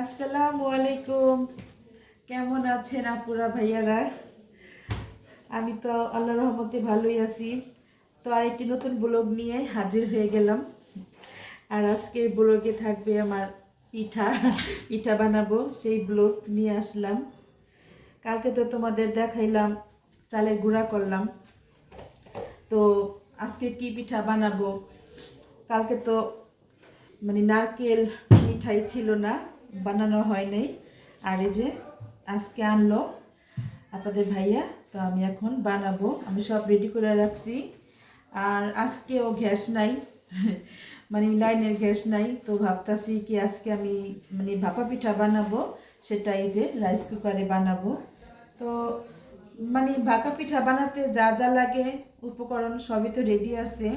আসসালামু আলাইকুম। কেমন আছেন আপুরা ভাইয়ারা? আমি তো আল্লাহর রহমতে ভালোই আছি। তো আরেকটি নতুন ব্লগ নিয়ে হাজির হয়ে গেলাম। আর আজকের ব্লগে থাকবে আমার পিঠা পিঠা বানাবো, সেই ব্লগ নিয়ে আসলাম। কালকে তো তোমাদের দেখাইলাম চালের গুঁড়া করলাম। তো আজকে কি পিঠা বানাবো? কালকে তো নারকেল মিঠাই ছিল না, বানানো হয় নাই। আর এই যে আজকে আনলো আপনাদের ভাইয়া, তো আমি এখন বানাবো। আমি সব রেডি করে রাখছি। আর আজকেও গ্যাস নাই লাইনের গ্যাস নাই। তো ভাবতাছি কি আজকে আমি ভাপা পিঠা বানাবো, সেটা এই যে রাইস কুকারে বানাবো। তো ভাপা পিঠা বানাতে যা যা লাগে উপকরণ সবই তো রেডি আছে।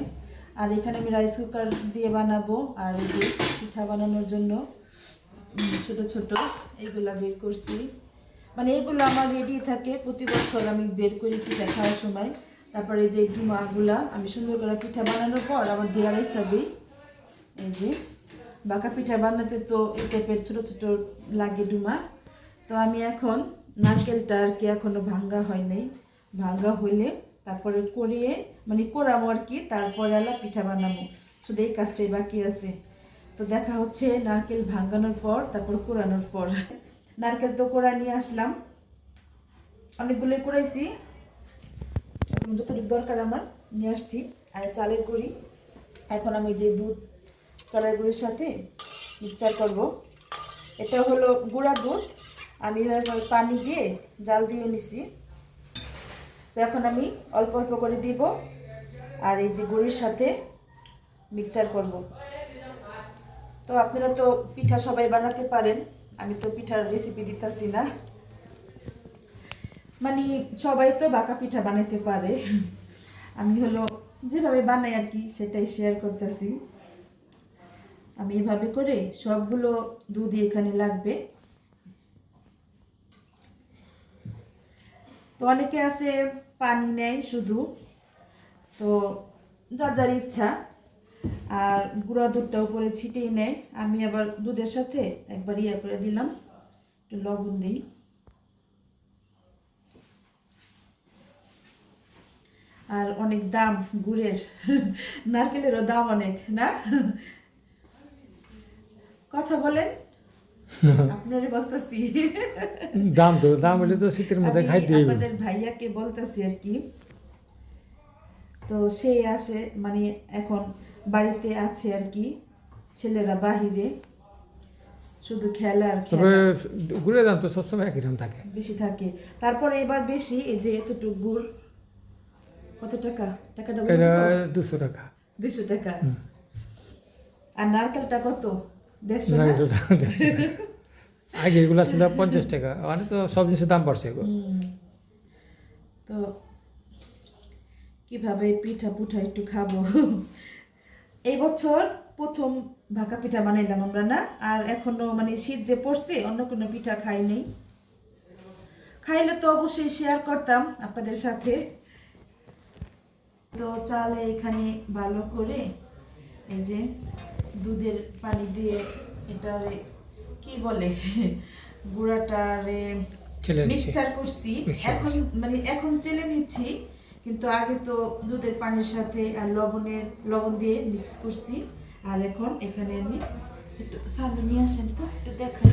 আর এখানে আমি রাইস কুকার দিয়ে বানাবো। আর এই যে পিঠা বানানোর জন্য ছোট ছোট এইগুলা বের করছি। এগুলো আমার রেডি থাকে প্রতি বছর, আমি বের করি পিঠা খাওয়ার সময়। তারপরে যে ডুমাগুলা আমি সুন্দর করে পিঠা বানানোর পর আবার দিয়ে রেখে দিই। এই যে বাঁকা পিঠা বানাতে তো এই টাইপের ছোটো ছোটো লাগে ডুমা। তো আমি এখন নারকেলটা আর কি এখনও ভাঙ্গা হয় নাই, ভাঙ্গা হইলে তারপরে করিয়ে কোরামো আর কি, তারপরে আলা পিঠা বানাবো। শুধু এই কাজটাই বাকি আছে। তো দেখা হচ্ছে নারকেল ভাঙ্গানোর পর, তারপর কোরানোর পর। নারকেল তো কোড়া নিয়ে আসলাম, অনেকগুলোই কোড়াইছি, এখন যতটুকু দরকার আমার নিয়ে আসছি। আর চালের গুঁড়ি, এখন আমি যে দুধ চালের গুঁড়ির সাথে মিক্সচার করব। এটা হলো গুঁড়া দুধ, আমি এবার পানি দিয়ে জাল দিয়ে নিছি। তো এখন আমি অল্প অল্প করে দিব, আর এই যে গুঁড়ির সাথে মিক্সচার করব। তো আপনারা তো পিঠা সবাই বানাতে পারেন, আমি তো পিঠার রেসিপি দিতেছি না। সবাই তো বাঁকা পিঠা বানাইতে পারে, আমি হলো যেভাবে বানাই আর কি সেটাই শেয়ার করতেছি। আমি এভাবে করে সবগুলো দুধই এখানে লাগবে। তো অনেকে আছে পানি নেয় শুধু, তো যার যার ইচ্ছা। আর গুঁড়া দুধটা উপরে ছিটিয়ে নেয়, আমি আবার দুধের সাথে একবার করে দিলাম, একটু লবণ দিই। আর অনেক দাম গুড়ের নারকেলেরও দাম অনেক না? কথা বলেন, আপনারে বলতেছি। দাম হলে তো শীতের মধ্যে আমি খাইতে আপনাদের ভাইয়াকে বলতেছি আর কি। তো সে আসে এখন বাড়িতে আছে আর কি, ছেলেরা বাহিরে, শুধু খেলা আর তবে খেলা। গুড়ের দাম তো সবসময় একই রকম থাকে। বেশি থাকে, তারপরে এবার বেশি। এই যে এতটুকু গুড় কত টাকা? টাকাটা বলে এটা দিব। 200 টাকা। 200 টাকা। আর নারকেলটা কত? 150 না না? এটা 150 টাকা। আগে এগুলো ছিল 50 টাকা, মানে তো সব জিনিসের দাম বাড়ছে এগুলো। তো কিভাবে পিঠা পুঠা একটু খাবো। এই বছর প্রথম ভাকা পিঠা বানাইলাম আমরা না। আর এখনো শীত যে পড়ছে, অন্য কোনো পিঠা খাই নেই। খাইলে তো অবশ্যই শেয়ার করতাম আপনাদের সাথে। তো চালে এখানে ভালো করে এই যে দুধের পানি দিয়ে এটারে কি বলে গুঁড়াটারে মিক্সচার করছি। এখন এখন চেলে নিচ্ছি, কিন্তু আগে তো দুধের পানির সাথে আর লবণ দিয়ে মিক্স করছি। আর এখন এখানে আমি একটু সামনে নিয়ে আসেন তো একটু দেখাই।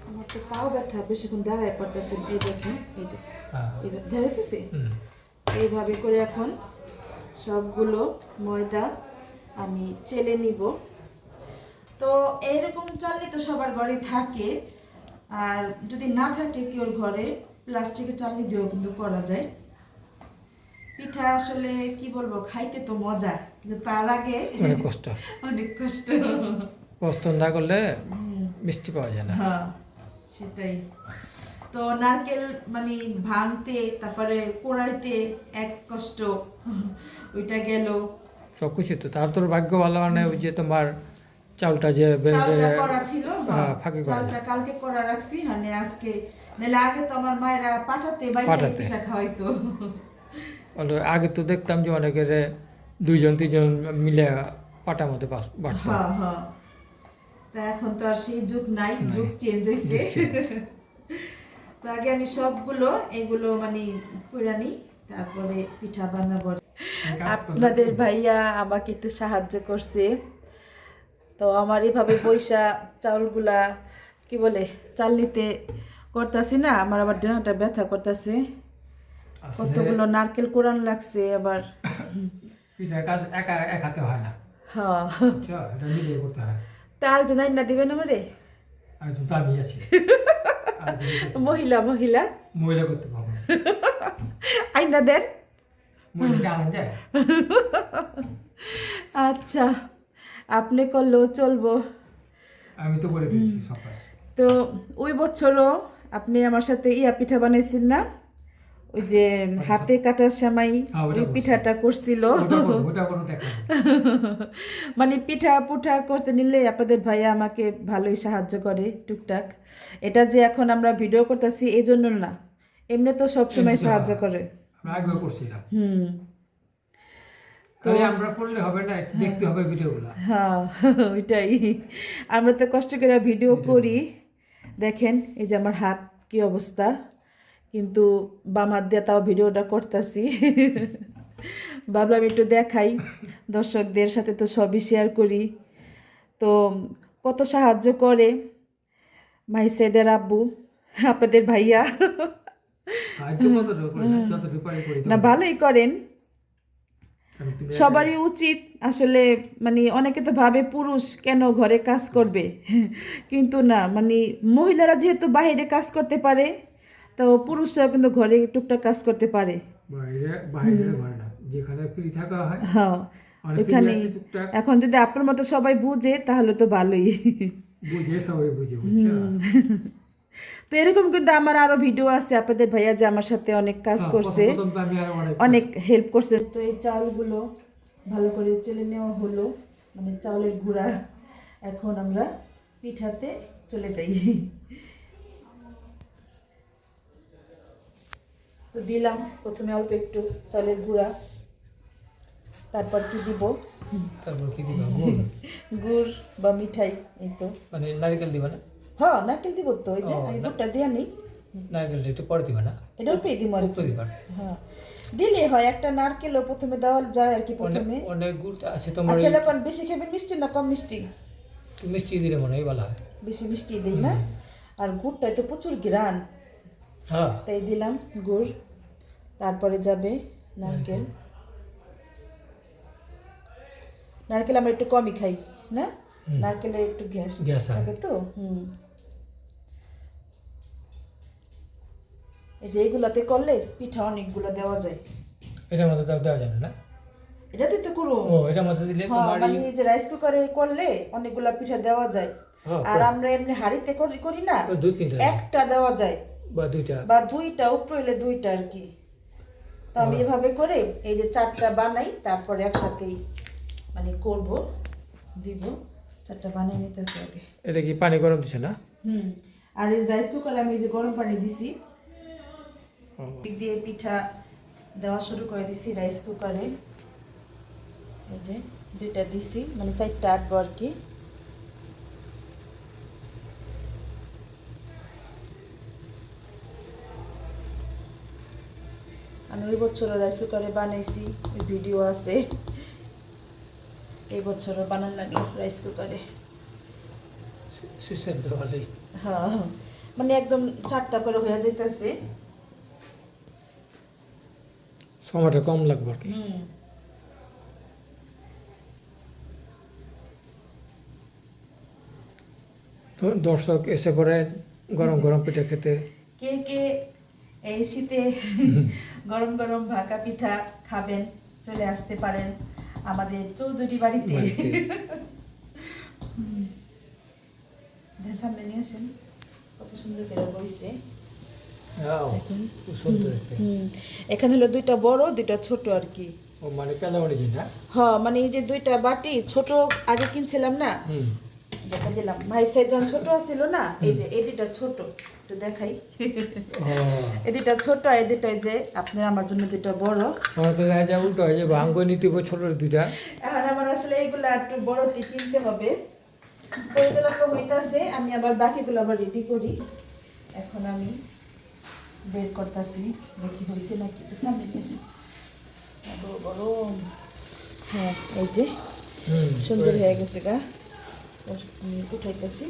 আমার তো পাও ব্যথা, বেশিক্ষণ দাঁড়ায় পড়তেছে। এই দেখেন, এই যে এবার ধরেতেছে। এইভাবে করে এখন সবগুলো ময়দা আমি চেলে নিব। তো এইরকম চালনি তো সবার ঘরে থাকে, আর যদি না থাকে কেউর ঘরে, প্লাস্টিকের চালনি দিয়েও কিন্তু করা যায় পিঠা। আসলে কি বলবো, খাইতে তো মজা, কিন্তু তার আগে অনেক কষ্ট। অনেক কষ্ট। কষ্ট না করলে মিষ্টি পাওয়া যায় না। হ্যাঁ, সেটাই তো। নারকেল ভাঙতে, তারপরে কোড়াইতে এক কষ্ট, ওইটা গেল। সব কিছু তো তার তোর ভাগ্য ভালো, মানে ওই যে তোমার চালটা যে চালটা করা ছিল, ফাঁকি করা চালটা যায়। কালকে করা রাখছি। আজকে নাহলে আগে তো আমার মায়েরা বাইরে পিঠা খাওয়াইতো। আগে তো দেখতাম যে অনেকের 2 জন 3 জন মিলে পাটার মধ্যে বাটতো। হ্যাঁ হ্যাঁ। তা এখন তো আর সেই যুগ নাই, যুগ চেঞ্জ হয়েছে। তো আগে আমি সবগুলো এগুলো মানে পুরানি, তারপরে পিঠা বানাবো। আপনাদের ভাইয়া আমাকে একটু সাহায্য করছে। তো আমার এভাবে পয়সা চাউলগুলা কি বলে চাল নিতে করতেছি না, আমার আবার ডানাটা ব্যথা করতেছে। কতগুলো নারকেল কোরান লাগছে আবার। পিঠার কাজ একা এক হাতে হয় না, হ্যাঁ, বুঝছো? এটা নিজেই করতে হয়। তার জন্য না দিবেন আমারে একজন তো আমি আছি, মহিলা মহিলা মহিলা করতে পারবো না, আইনা দেন। মহিলাকে আনন্দ যায়। আচ্ছা, আপনি করলেও চলবো। আমি তো করে দিচ্ছি সব কাজ। তো ওই বছরও আপনি আমার সাথে ইয়া পিঠা বানাইছেন না, ওই যে হাতে কাটা সেমাই, হ্যাঁ, ওটা ওই করছি। পিঠাটা করছিল। ওটা কোনো দেখা মানে পিঠা পুঠা করতে নিলে আপনাদের ভাইয়া আমাকে ভালোই সাহায্য করে টুকটাক। এটা যে এখন আমরা ভিডিও করতেছি এই জন্য না, এমনি তো সবসময় সাহায্য করে। আমরা আগেও করছিলাম, হুম, তাহলে আমরা করলে হবে না, একটু দেখতে হবে ভিডিওগুলো। হ্যাঁ ওইটাই, আমরা তো কষ্ট করে ভিডিও করি। দেখেন এই যে আমার হাত কি অবস্থা, কিন্তু বাম হাত দিয়ে তাও ভিডিওটা করতেছি। ভাবলাম একটু দেখাই, দর্শকদের সাথে তো সবই শেয়ার করি। তো কত সাহায্য করে মাইসেদের আব্বু, আপনাদের ভাইয়া। সাহায্য কতটুকু করি, যতটুকু পারি করি। না ভালোই করেন, কারণ তুমি সবারই উচিত আসলে। মানে অনেকে তো ভাবে পুরুষ কেন ঘরে কাজ করবে, কিন্তু না, মানে মহিলারা যেহেতু বাইরে কাজ করতে পারে, তো পুরুষরাও কিন্তু ঘরে টুকটাক কাজ করতে পারে। বাইরে ঘরে না, যেখানে ফ্রি থাকা হয় হ্যাঁ, অনেক ওইখানে আছে টুকটাক, এখন যদি আপনার মতো সবাই বুঝে তাহলে তো ভালোই। বুঝে সবাই বুঝে, বুঝছো? তো এরকম কিন্তু আমার আরো ভিডিও আছে, আপনাদের ভাইয়া যে আমার সাথে অনেক কাজ করছে, প্রথম তো আমি আরো অনেক হেল্প করছে। তো এই চালগুলো ভালো করে চেলে নেওয়া হলো, মানে চাউলের গুঁড়া। এখন আমরা পিঠাতে চলে যাই। তো দিলাম প্রথমে অল্প একটু চালের গুঁড়া, তারপর কি দিব, তারপর কি দিবা? গুড় গুড় বা মিঠাই, এই তো। মানে নারকেল দিবা না? হ্যাঁ নারকেল দিব তো, ওই যে ও, আগে গুড়টা দিয়ে নিই, নারকেলটা একটু পরে দিবা না? এটা অল্পই দিব আর উপরে কি। দিবা। হ্যাঁ, দিলে হয়, একটা নারকেলও প্রথমে দেওয়া যায় আর কি প্রথমে। অনেক গুড় আছে তোমার। আচ্ছা, এখন বেশি খাবেন মিষ্টি না কম মিষ্টি? মিষ্টি দিলে মনে হয় ভালো হয়। বেশি মিষ্টি দিই না, আর গুড়টাই তো প্রচুর গ্রান, হ্যাঁ, তাই দিলাম গুড়। তারপরে যাবে নারকেল। নারকেল আমরা একটু কমই খাই না, নারকেলে একটু গ্যাস গ্যাস হয়। থাকে তো। এই যে এইগুলাতে করলে পিঠা অনেকগুলো দেওয়া যায়। এটার মধ্যে তাও দেওয়া যাবে না? এটাতে তো করো। ও, এটার মধ্যে দিলে হ্যাঁ, তোমার মানে এই যে রাইস কুকারে করলে অনেকগুলা পিঠা দেওয়া যায়, হ্যাঁ, আর আমরা এমনি হাঁড়িতে করি না, দুই তিনটা একটা দেওয়া যায় বা দুইটা। বা দুইটা, উপরে হইলে দুইটা আর কি। তো আমি এভাবে করে এই যে চারটা বানাই, তারপরে একসাথেই মানে করব, দিব। চারটা বানিয়ে নিতেছি আগে। এটা কি পানি গরম দিছে না? আর এই রাইস কুকারে আমি এই যে গরম পানি দিছি, দিক দিয়ে পিঠা দেওয়া শুরু করে দিছি রাইস কুকারে। এই যে দুইটা দিছি, মানে চারটা আটবো আর কি। আমি ওই বছরও রাইস কুকারে বানাইছি, ওই ভিডিও আছে। এই বছরও বানান লাগলো রাইস কুকারে। সিস্টেমটা ভালোই। হ্যাঁ, মানে একদম চারটা করে হয়ে যাইতেছে। সময়টা কম লাগবে আর কি। তো দর্শক এসে পড়ে গরম গরম পিঠা খেতে। কে কে এই শীতে গরম গরম ভাকা পিঠা খাবেন, চলে আসতে পারেন আমাদের চৌধুরী বাড়িতে। সামনে নিয়ে আসেন, কত সুন্দর করে বইছে। এখানে হলো দুইটা বড় দুইটা ছোট আর কি। ও মানে পেলাওয়ানি যেটা। হ্যাঁ, মানে এই যে দুইটা বাটি ছোট আগে কিনছিলাম না, যেটা দিলাম ভাই সেজন ছোট ছিল না, এই যে এই দুইটা ছোট, একটু দেখাই। এই দুইটা ছোট, এই দুইটা যে আপনার আমার জন্য দুইটা বড়। আমার তো দেখা যায় উল্টো হয় যে ভাঙ্গ নিতে ছোট দুইটা। এখন আমার আসলে এইগুলা একটু বড়টি কিনতে হবে, ওইগুলো তো হইতাছে, আমি আবার বাকিগুলো আবার রেডি করি। এখন আমি বের করতেছি, দেখি হয়েছে নাকি। একটু সামনে নিয়ে এসে গরম। হ্যাঁ, এই যে সুন্দর হয়ে গেছে গা। আমি উঠাইতেছি,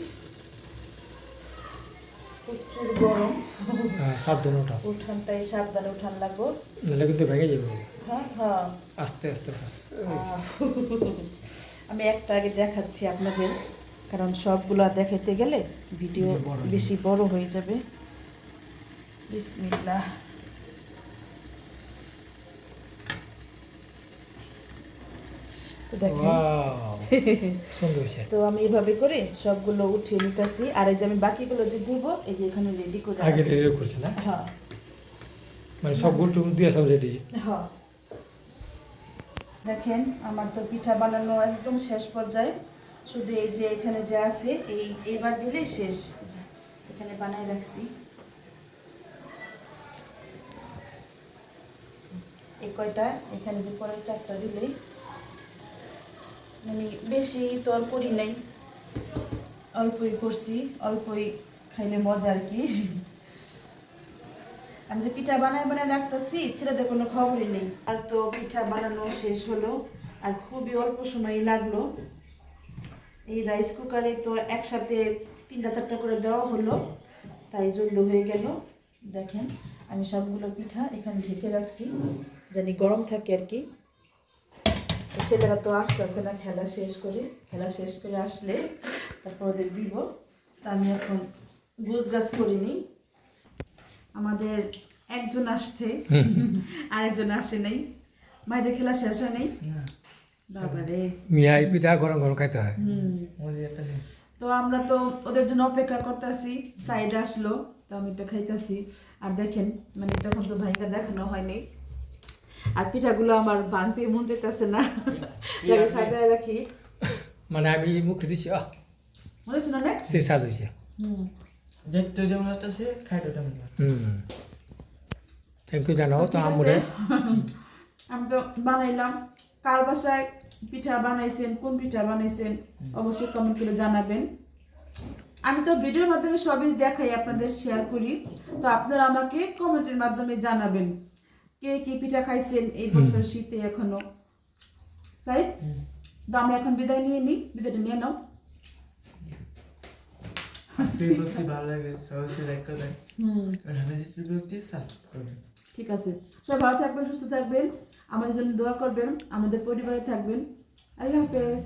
প্রচুর গরম। সাবধানে ওঠা, উঠানটাই সাবধানে উঠান লাগবো। নাহলে কিন্তু ভেঙে যাবে। হ্যাঁ হ্যাঁ। আস্তে আস্তে ওঠা। আমি একটা আগে দেখাচ্ছি আপনাদের, কারণ সবগুলো দেখাইতে গেলে ভিডিও বেশি বড় হয়ে যাবে। বিসমিল্লাহ। তো দেখেন, ওয়াও, সুন্দর হয়েছে। তো আমি এভাবে করে সবগুলো উঠিয়ে নিতেছি। আর এই যে আমি বাকিগুলো যে দিব, এই যে এখানে রেডি করে আগে রাখছি। রেডি করছে না, হ্যাঁ মানে সব গুড় টুকুর দিয়ে সব রেডি। হ্যাঁ। দেখেন আমার তো পিঠা বানানো একদম শেষ পর্যায়ে, শুধু এই যে এখানে যা আছে এইবার দিলেই শেষ। এখানে বানাই রাখছি এই কয়টা, এখানে যে পরের 4টা দিলেই, মানে বেশি তো আর করি নাই, অল্পই করছি, অল্পই খাইলে মজা আর কি। আমি যে পিঠা বানায় বানায় রাখতেছি, ছেলেদের কোনো খবরই নেই। আর তো পিঠা বানানো শেষ হলো, আর খুবই অল্প সময় লাগলো। এই রাইস কুকারে তো একসাথে 3টা 4টা করে দেওয়া হলো, তাই জলদি হয়ে গেল। দেখেন আমি সবগুলো পিঠা এখানে ঢেকে রাখছি, জানি গরম থাকে আর কি। তো ছেলেরা তো আসতেছে না, খেলা শেষ করে আসলে তারপর ওদের দিব। তা আমি এখন গোছ গাছ করিনি। আমাদের একজন আসছে, আরেকজন আসে নাই। মায়েদের খেলা শেষ হয় নাই বাবারে। মিয়াই পিঠা গরম গরম খাইতে হয়। তো আমরা তো ওদের জন্য অপেক্ষা করতেছি, সাইড আসলো, তো আমি এটা খাইতেছি। আর দেখেন, মানে তখন তো ভাইকে দেখানো হয়নি, আর পিঠাগুলো আমার ভাঙতে মন যেতেছে না, সাজায় রাখি। মানে আমি মুখে দিচ্ছি, মনে হচ্ছে না অনেক? সে স্বাদ হয়েছে। দেখতে যেমন একটা সে খাইতে তেমন না। থ্যাংক ইউ জানাও তো ঠিক আছে। আমরে। আমি তো বানাইলাম। কার বাসায় পিঠা বানাইছেন, কোন পিঠা বানাইছেন অবশ্যই কমেন্ট করে জানাবেন। আমি তো ভিডিওর মাধ্যমে সবই দেখাই, আপনাদের শেয়ার করি। তো আপনারা আমাকে কমেন্টের মাধ্যমে জানাবেন কে কি পিঠা খাইছেন এই বছর শীতে এখনো। তাই তো আমরা এখন বিদায় নিয়ে নিই, বিদায়টা নিয়ে নাও। আজকে বলতে ভালো লাগে, সবাই লাইক করবেন। আর আমি যদি বলতে সাবস্ক্রাইব করবেন। ঠিক আছে, সবাই ভালো থাকবেন, সুস্থ থাকবেন, আমাদের জন্য দোয়া করবেন, আমাদের পরিবারে থাকবেন। আল্লাহ হাফেজ।